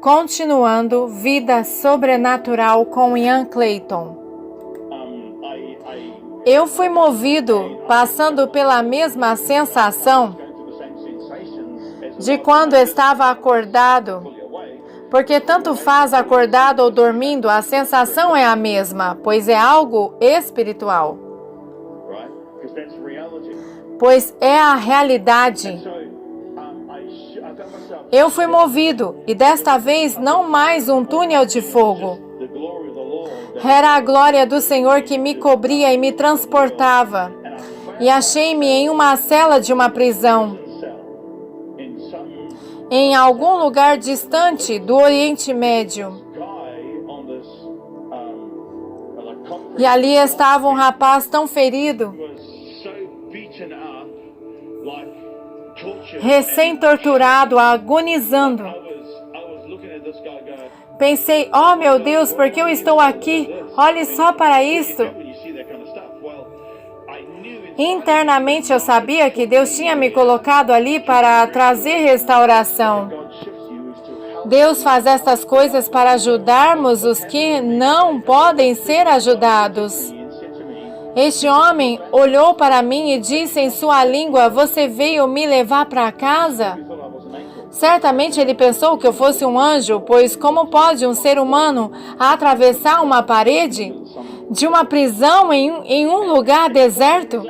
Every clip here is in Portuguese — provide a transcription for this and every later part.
Continuando Vida Sobrenatural com Ian Clayton. Eu fui movido passando pela mesma sensação de quando estava acordado, porque tanto faz acordado ou dormindo, a sensação é a mesma, pois é algo espiritual. Pois é a realidade. Eu fui movido, e desta vez não mais um túnel de fogo. Era a glória do Senhor que me cobria e me transportava. E achei-me em uma cela de uma prisão, em algum lugar distante do Oriente Médio. E ali estava um rapaz tão ferido, recém-torturado, agonizando. Pensei, oh meu Deus, por que eu estou aqui? Olhe só para isto. Internamente eu sabia que Deus tinha me colocado ali para trazer restauração. Deus faz estas coisas para ajudarmos os que não podem ser ajudados. Este homem olhou para mim e disse em sua língua, você veio me levar para casa? Certamente ele pensou que eu fosse um anjo, pois como pode um ser humano atravessar uma parede de uma prisão em um lugar deserto?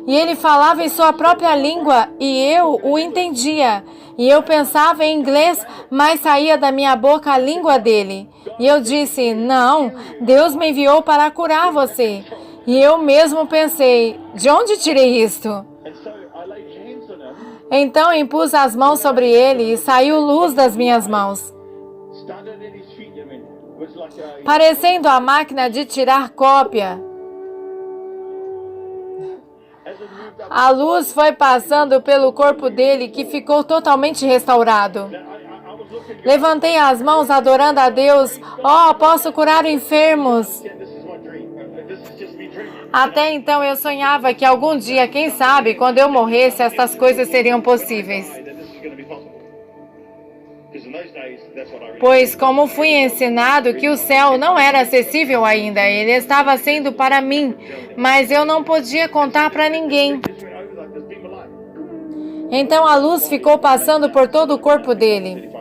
E ele falava em sua própria língua e eu o entendia. E eu pensava em inglês, mas saía da minha boca a língua dele. E eu disse, não, Deus me enviou para curar você. E eu mesmo pensei, de onde tirei isto? Então impus as mãos sobre ele e saiu luz das minhas mãos, parecendo a máquina de tirar cópia. A luz foi passando pelo corpo dele, que ficou totalmente restaurado. Levantei as mãos adorando a Deus. Oh, posso curar enfermos. Até então eu sonhava que algum dia, quem sabe, quando eu morresse, estas coisas seriam possíveis. Pois como fui ensinado que o céu não era acessível ainda, ele estava sendo para mim, mas eu não podia contar para ninguém. Então a luz ficou passando por todo o corpo dele.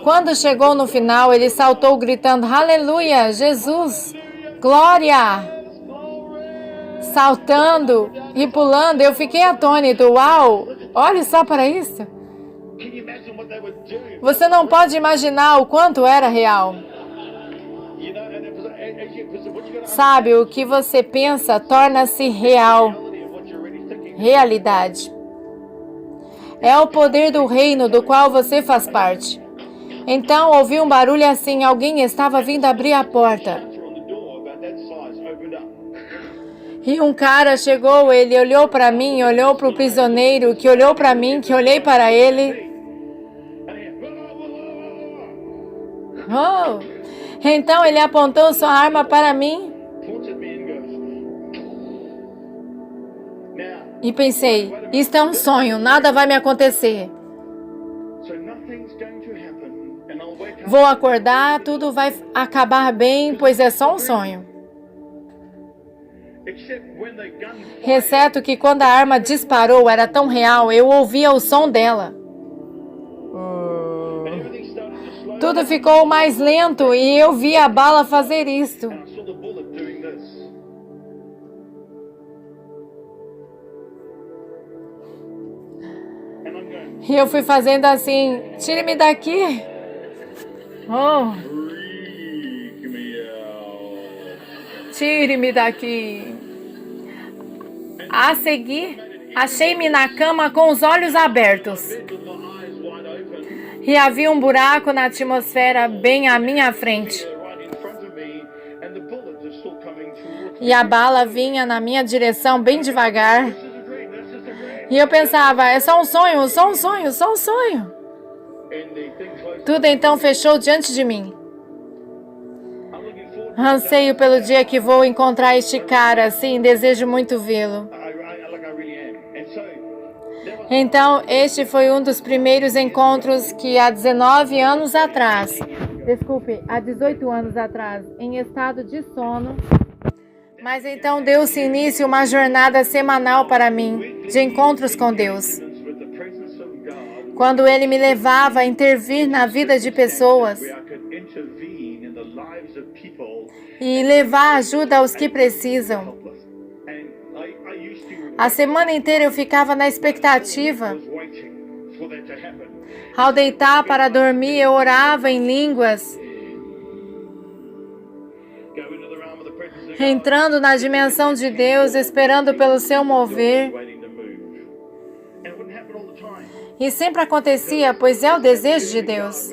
Quando chegou no final, ele saltou gritando, aleluia, Jesus, glória! Saltando e pulando, eu fiquei atônito, uau, olhe só para isso. Você não pode imaginar o quanto era real. Sabe, o que você pensa torna-se real, realidade. É o poder do reino do qual você faz parte. Então ouvi um barulho assim, alguém estava vindo abrir a porta. E um cara chegou, ele olhou para mim, olhou para o prisioneiro, que olhou para mim, que olhei para ele. Oh! Então ele apontou sua arma para mim. E pensei, isto é um sonho, nada vai me acontecer. Vou acordar, tudo vai acabar bem, pois é só um sonho. Exceto que quando a arma disparou era tão real, eu ouvia o som dela. Tudo ficou mais lento e eu vi a bala fazer isto. E eu fui fazendo assim, tire-me daqui. Oh. Tire-me daqui. A seguir, achei-me na cama com os olhos abertos. E havia um buraco na atmosfera bem à minha frente. E a bala vinha na minha direção bem devagar. E eu pensava, é só um sonho, só um sonho, só um sonho. Tudo então fechou diante de mim. Anseio pelo dia que vou encontrar este cara, sim, desejo muito vê-lo. Então, este foi um dos primeiros encontros que há 19 anos atrás, há 18 anos atrás, em estado de sono. Mas então deu-se início uma jornada semanal para mim, de encontros com Deus. Quando Ele me levava a intervir na vida de pessoas e levar ajuda aos que precisam. A semana inteira eu ficava na expectativa. Ao deitar para dormir, eu orava em línguas, entrando na dimensão de Deus, esperando pelo seu mover. E sempre acontecia, pois é o desejo de Deus.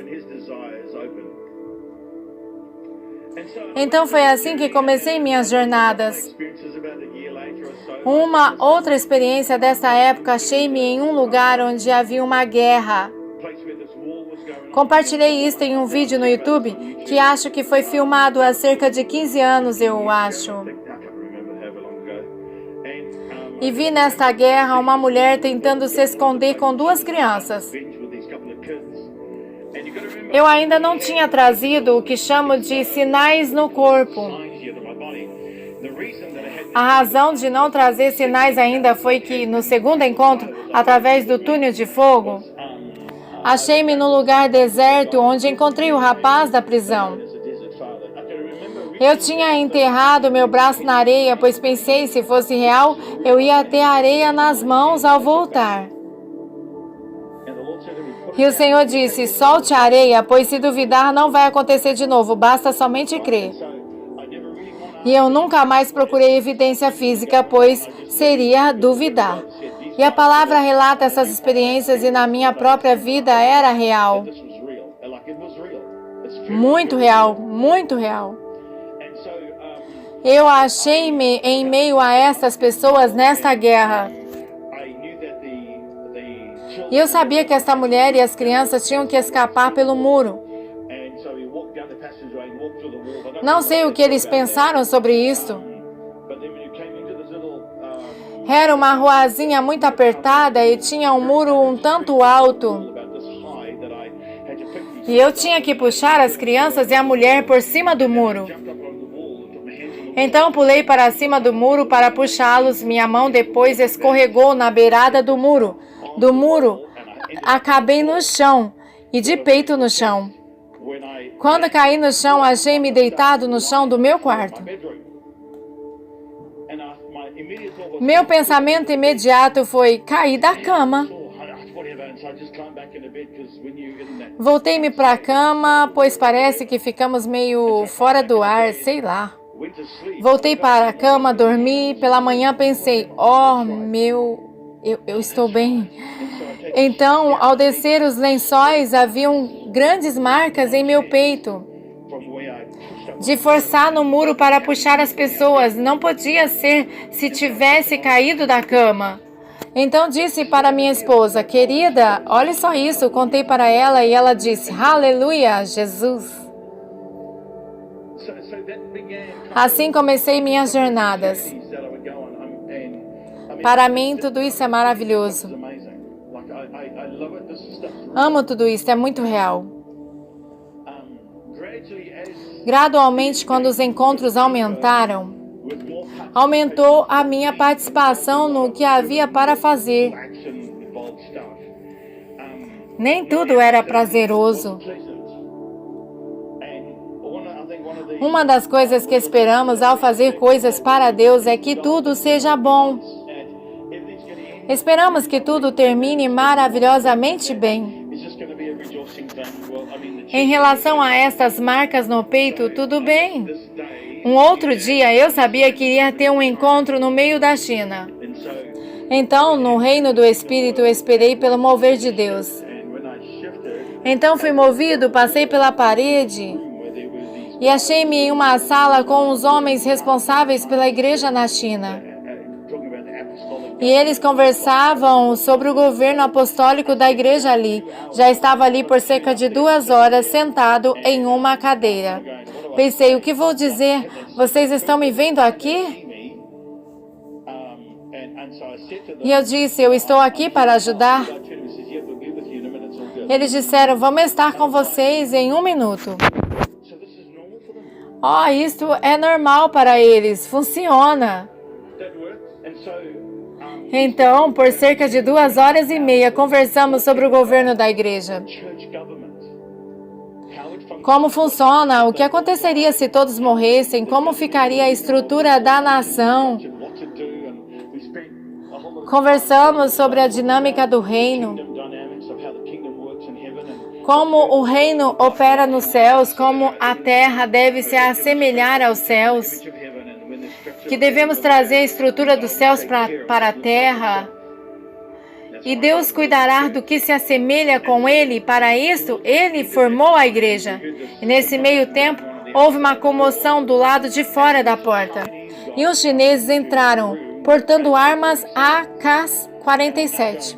Então foi assim que comecei minhas jornadas. Uma outra experiência dessa época, achei-me em um lugar onde havia uma guerra. Compartilhei isso em um vídeo no YouTube, que acho que foi filmado há cerca de 15 anos, eu acho. E vi nesta guerra uma mulher tentando se esconder com 2 crianças. Eu ainda não tinha trazido o que chamo de sinais no corpo. A razão de não trazer sinais ainda foi que, no segundo encontro, através do túnel de fogo, achei-me no lugar deserto onde encontrei o rapaz da prisão. Eu tinha enterrado meu braço na areia, pois pensei, se fosse real, eu ia ter areia nas mãos ao voltar. E o Senhor disse, solte a areia, pois se duvidar não vai acontecer de novo, basta somente crer. E eu nunca mais procurei evidência física, pois seria duvidar. E a palavra relata essas experiências e na minha própria vida era real. Muito real, muito real. Eu achei-me em meio a essas pessoas nesta guerra. E eu sabia que esta mulher e as crianças tinham que escapar pelo muro. Não sei o que eles pensaram sobre isso. Era uma ruazinha muito apertada e tinha um muro um tanto alto. E eu tinha que puxar as crianças e a mulher por cima do muro. Então pulei para cima do muro para puxá-los. Minha mão depois escorregou na beirada do muro. Acabei no chão e de peito no chão. Quando caí no chão, achei-me deitado no chão do meu quarto. Meu pensamento imediato foi, caí da cama. Voltei-me para a cama, pois parece que ficamos meio fora do ar, sei lá. Voltei para a cama, dormi, pela manhã pensei, eu estou bem. Então, ao descer os lençóis, haviam grandes marcas em meu peito. De forçar no muro para puxar as pessoas. Não podia ser se tivesse caído da cama. Então disse para minha esposa, querida, olhe só isso. Contei para ela e ela disse, aleluia, Jesus. Assim comecei minhas jornadas. Para mim, tudo isso é maravilhoso. Amo tudo isso, é muito real. Gradualmente, quando os encontros aumentaram, aumentou a minha participação no que havia para fazer. Nem tudo era prazeroso. Uma das coisas que esperamos ao fazer coisas para Deus é que tudo seja bom. Esperamos que tudo termine maravilhosamente bem. Em relação a estas marcas no peito, tudo bem. Um outro dia, eu sabia que iria ter um encontro no meio da China. Então, no reino do Espírito, eu esperei pelo mover de Deus. Então, fui movido, passei pela parede e achei-me em uma sala com os homens responsáveis pela igreja na China. E eles conversavam sobre o governo apostólico da igreja ali. Já estava ali por cerca de 2 horas, sentado em uma cadeira. Pensei, o que vou dizer? Vocês estão me vendo aqui? E eu disse, eu estou aqui para ajudar. Eles disseram, vamos estar com vocês em 1 minuto. Isto é normal para eles, funciona. Então, por cerca de 2h30, conversamos sobre o governo da igreja. Como funciona, o que aconteceria se todos morressem, como ficaria a estrutura da nação. Conversamos sobre a dinâmica do reino, como o reino opera nos céus, como a terra deve se assemelhar aos céus, que devemos trazer a estrutura dos céus para a terra, e Deus cuidará do que se assemelha com Ele. Para isso, Ele formou a igreja. E nesse meio tempo, houve uma comoção do lado de fora da porta. E os chineses entraram, portando armas AK-47.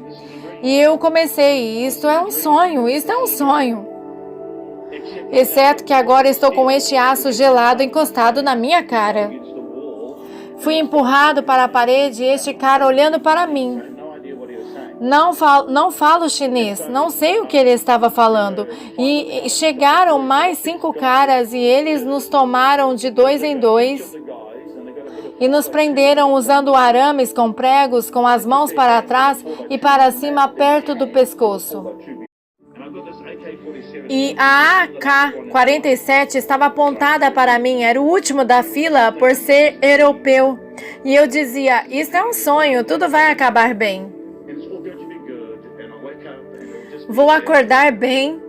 E eu comecei, isto é um sonho. Exceto que agora estou com este aço gelado encostado na minha cara. Fui empurrado para a parede e este cara olhando para mim. Não falo chinês, não sei o que ele estava falando. E chegaram mais 5 caras e eles nos tomaram de 2 em 2 e nos prenderam usando arames com pregos, com as mãos para trás e para cima perto do pescoço. E a AK-47 estava apontada para mim, era o último da fila por ser europeu. E eu dizia, isso é um sonho, tudo vai acabar bem. Vou acordar bem.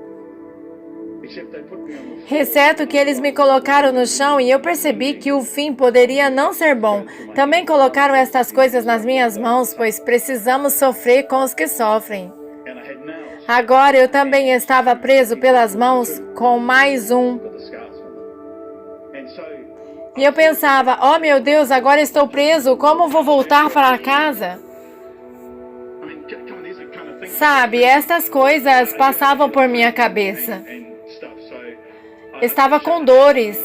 Exceto que eles me colocaram no chão e eu percebi que o fim poderia não ser bom. Também colocaram estas coisas nas minhas mãos, pois precisamos sofrer com os que sofrem. Agora eu também estava preso pelas mãos com mais um. E eu pensava, oh meu Deus, agora estou preso, como vou voltar para casa? Sabe, estas coisas passavam por minha cabeça. Estava com dores.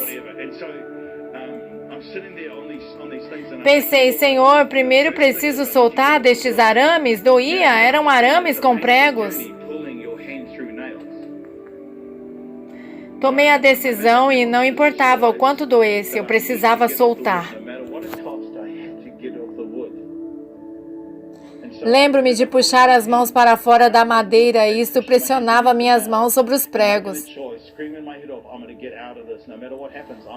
Pensei, Senhor, primeiro preciso soltar destes arames. Doía, eram arames com pregos. Tomei a decisão e não importava o quanto doesse, eu precisava soltar. Lembro-me de puxar as mãos para fora da madeira e isto pressionava minhas mãos sobre os pregos.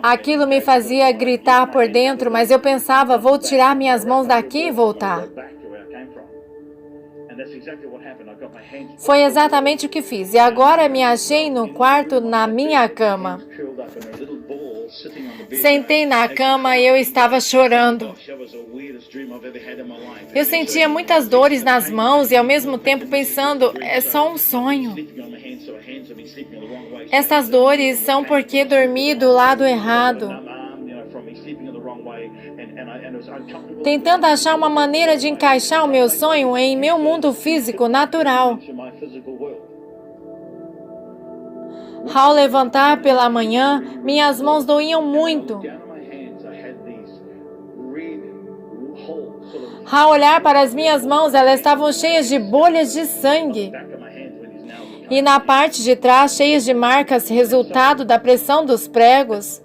Aquilo me fazia gritar por dentro, mas eu pensava, vou tirar minhas mãos daqui e voltar. Foi exatamente o que fiz. E agora me achei no quarto na minha cama. Sentei na cama e eu estava chorando. Eu sentia muitas dores nas mãos e ao mesmo tempo pensando, é só um sonho. Essas dores são porque dormi do lado errado. Tentando achar uma maneira de encaixar o meu sonho em meu mundo físico natural. Ao levantar pela manhã, minhas mãos doíam muito. Ao olhar para as minhas mãos, elas estavam cheias de bolhas de sangue. E na parte de trás, cheias de marcas, resultado da pressão dos pregos.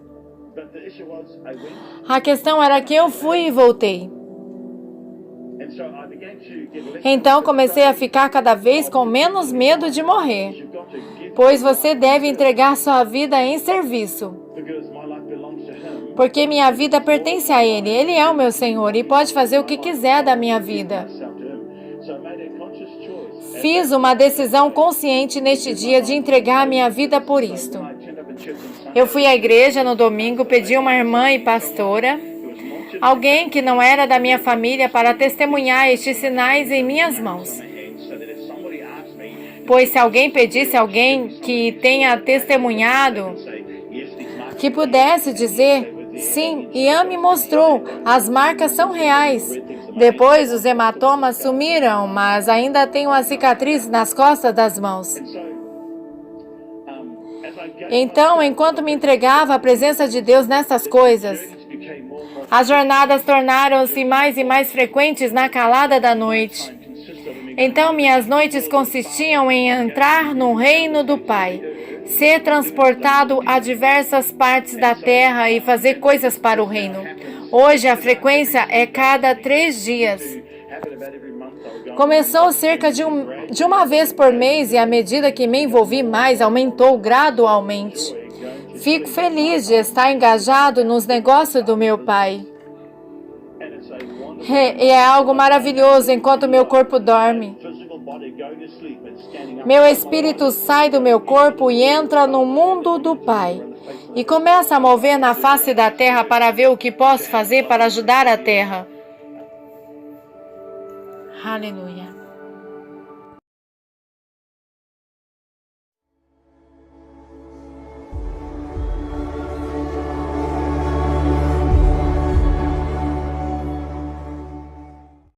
A questão era que eu fui e voltei. Então comecei a ficar cada vez com menos medo de morrer. Pois você deve entregar sua vida em serviço. Porque minha vida pertence a Ele. Ele é o meu Senhor e pode fazer o que quiser da minha vida. Fiz uma decisão consciente neste dia de entregar minha vida por isto. Eu fui à igreja no domingo, pedi uma irmã e pastora, alguém que não era da minha família, para testemunhar estes sinais em minhas mãos. Pois se alguém pedisse a alguém que tenha testemunhado, que pudesse dizer, sim, Ian me mostrou, as marcas são reais. Depois os hematomas sumiram, mas ainda tenho as cicatrizes nas costas das mãos. Então, enquanto me entregava à presença de Deus nessas coisas, As jornadas tornaram-se mais e mais frequentes na calada da noite. Então minhas noites consistiam em entrar no reino do Pai, ser transportado a diversas partes da terra e fazer coisas para o reino. Hoje a frequência é cada 3 dias. Começou cerca de uma vez por mês e à medida que me envolvi mais, aumentou gradualmente. Fico feliz de estar engajado nos negócios do meu Pai. E é algo maravilhoso enquanto meu corpo dorme. Meu espírito sai do meu corpo e entra no mundo do Pai. E começa a mover na face da terra para ver o que posso fazer para ajudar a terra. Aleluia.